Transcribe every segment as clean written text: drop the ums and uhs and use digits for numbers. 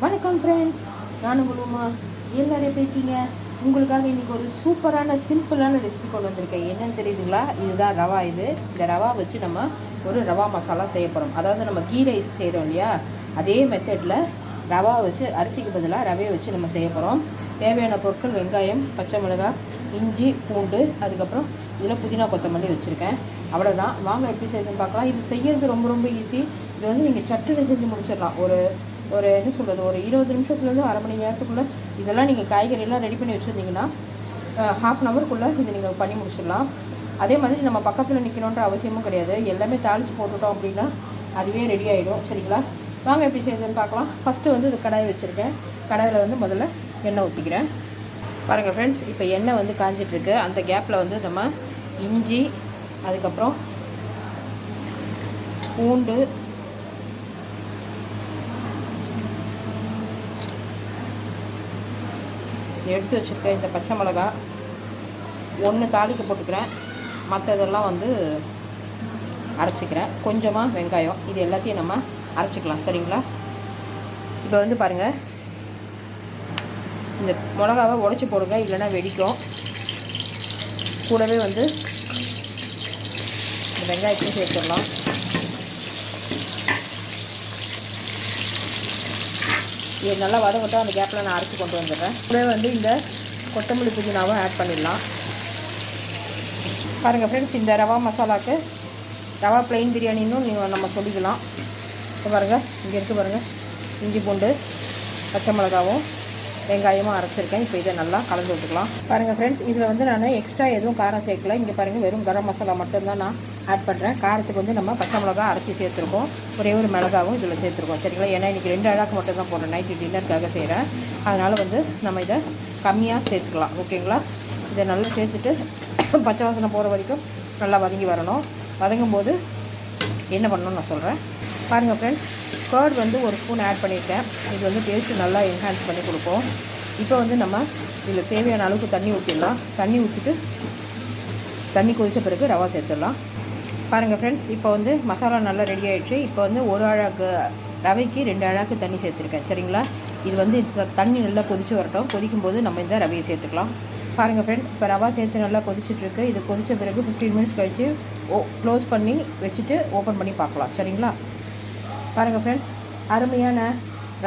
வணக்கம் ஃப்ரெண்ட்ஸ், நான் உங்களுமா எல்லாரும் எப்படி இருக்கீங்க? உங்களுக்காக இன்றைக்கி ஒரு சூப்பரான சிம்பிளான ரெசிபி கொண்டு வந்திருக்கேன். என்னன்னு தெரியுதுங்களா? இதுதான் ரவா. இந்த ரவா வச்சு நம்ம ஒரு ரவா மசாலா செய்ய போகிறோம். அதாவது நம்ம கீ ரைஸ் செய்கிறோம் இல்லையா, அதே மெத்தடில் ரவா வச்சு அரிசிக்கு பதிலாக ரவையை வச்சு நம்ம செய்ய போகிறோம். தேவையான பொருட்கள் வெங்காயம், பச்சை மிளகாய், இஞ்சி, பூண்டு, அதுக்கப்புறம் இதில் புதினா கொத்தமல்லி வச்சுருக்கேன். அவ்வளோதான். வாங்க எப்படி செய்யணும்னு பார்க்கலாம். இது செய்கிறது ரொம்ப ரொம்ப ஈஸி. இது வந்து நீங்கள் சட்டுன்னு செஞ்சு முடிச்சிடலாம். ஒரு என்ன சொல்கிறது, ஒரு 20 நிமிஷத்துலேருந்து அரை மணி நேரத்துக்குள்ளே இதெல்லாம் நீங்கள் காய்கறியெல்லாம் ரெடி பண்ணி வச்சுருந்தீங்கன்னா ஹாஃப் அன் ஹவருக்குள்ளே இதை நீங்கள் பண்ணி முடிச்சிடலாம். அதே மாதிரி நம்ம பக்கத்தில் நிற்கணுன்ற அவசியமும் கிடையாது. எல்லாமே தாளித்து போட்டுட்டோம் அப்படின்னா அதுவே ரெடி ஆகிடும். சரிங்களா? வாங்க எப்படி செய்யுதுன்னு பார்க்கலாம். ஃபஸ்ட்டு வந்து இது கடாய் வச்சுருக்கேன். கடாயில் வந்து முதல்ல எண்ணெய் ஊற்றிக்கிறேன். பாருங்கள் ஃப்ரெண்ட்ஸ், இப்போ எண்ணெய் வந்து காஞ்சிட்ருக்கு. அந்த கேப்பில் வந்து நம்ம இஞ்சி, அதுக்கப்புறம் பூண்டு, எடுத்து வச்சுருக்கேன். இந்த பச்சை மிளகா ஒன்று தாளிக்க போட்டுக்கிறேன், மற்றதெல்லாம் வந்து அரைச்சிக்கிறேன். கொஞ்சமாக வெங்காயம், இது எல்லாத்தையும் நம்ம அரைச்சிக்கலாம். சரிங்களா? இப்போ வந்து பாருங்கள், இந்த மிளகாவை உடச்சி போடுங்க, இல்லைன்னா வெடிக்கும். கூடவே வந்து இந்த வெங்காயத்தையும் சேர்த்துடலாம். இது நல்லா வதங்கட்டும். அந்த கேப்பில் நான் அரைச்சி கொண்டு வந்துடுறேன். கூடவே வந்து இந்த கொத்தமல்லி புதினாவும் ஆட் பண்ணிடலாம். பாருங்கள் ஃப்ரெண்ட்ஸ், இந்த ரவா மசாலாவுக்கு ரவா ப்ளைன் பிரியாணின்னு நம்ம சொல்லிக்கலாம். இப்போ பாருங்கள், இங்கே இருக்குது பாருங்கள், இஞ்சி பூண்டு பச்சை மிளகாவும் வெங்காயமும் அரைச்சிருக்கேன். இப்போ இதை நல்லா கலந்து விட்டுக்கலாம். பாருங்கள் ஃப்ரெண்ட்ஸ், இதில் வந்து நான் எக்ஸ்ட்ரா எதுவும் காரம் சேர்க்கல. இங்கே பாருங்கள், வெறும் கரம் மசாலா மட்டும்தான் நான் ஆட் பண்ணுறேன். காரத்துக்கு வந்து நம்ம பச்சை மிளகா அரைச்சி சேர்த்துருக்கோம். ஒரே ஒரு மிளகாவும் இதில் சேர்த்துருக்கோம். சரிங்களா? ஏன்னா இன்றைக்கி 2 அழகாக மட்டும் தான் போடுறேன். நைட்டு டின்னருக்காக செய்கிறேன். அதனால் வந்து நம்ம இதை கம்மியாக சேர்த்துக்கலாம். ஓகேங்களா? இதை நல்லா சேர்த்துட்டு பச்சை வாசனை போகிற வரைக்கும் நல்லா வதங்கி வரணும். வதங்கும் போது என்ன பண்ணணும்னு நான் சொல்கிறேன். பாருங்கள் ஃப்ரெண்ட்ஸ், கர்ட் வந்து ஒரு ஸ்பூன் ஆட் பண்ணியிருக்கேன். இது வந்து டேஸ்ட்டு நல்லா என்ஹான்ஸ் பண்ணி கொடுப்போம். இப்போ வந்து நம்ம இதில் தேவையான அளவுக்கு தண்ணி ஊற்றிடலாம். தண்ணி ஊற்றிட்டு தண்ணி கொதித்த பிறகு ரவா சேர்த்துடலாம். பாருங்கள் ஃப்ரெண்ட்ஸ், இப்போ வந்து மசாலா நல்லா ரெடி ஆகிடுச்சு. இப்போ வந்து ஒரு அழகு ரவைக்கு 2 அழகு தண்ணி சேர்த்துருக்கேன். சரிங்களா? இது வந்து தண்ணி நல்லா கொதித்து வரட்டும். கொதிக்கும் போது நம்ம இந்த ரவையை சேர்த்துக்கலாம். பாருங்கள் ஃப்ரெண்ட்ஸ், இப்போ ரவா சேர்த்து நல்லா கொதிச்சிட்ருக்கு. இது கொதித்த பிறகு 15 மினிட்ஸ் கழித்து க்ளோஸ் பண்ணி வச்சுட்டு ஓப்பன் பண்ணி பார்க்கலாம். சரிங்களா? பாருங்கள் ஃப்ரெண்ட்ஸ், அருமையான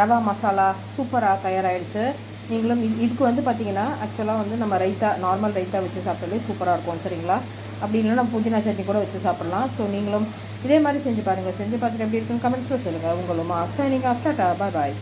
ரவா மசாலா சூப்பராக தயாராகிடுச்சு. நீங்களும் இதுக்கு வந்து பார்த்திங்கன்னா ஆக்சுவலாக வந்து நம்ம ரைத்தா, நார்மல் ரைத்தா வச்சு சாப்பிட்டாலே சூப்பராக இருக்கும். சரிங்களா? அப்படி இல்லைன்னா நம்ம புதினா சட்னி கூட வச்சு சாப்பிட்லாம். ஸோ நீங்களும் இதே மாதிரி செஞ்சு பாருங்கள். செஞ்சு பார்த்துட்டு எப்படி இருக்குன்னு கமெண்ட்ஸில் சொல்லுங்கள். உங்களும் சைனிங் ஆஃப். டாடா, பாய் பாய்.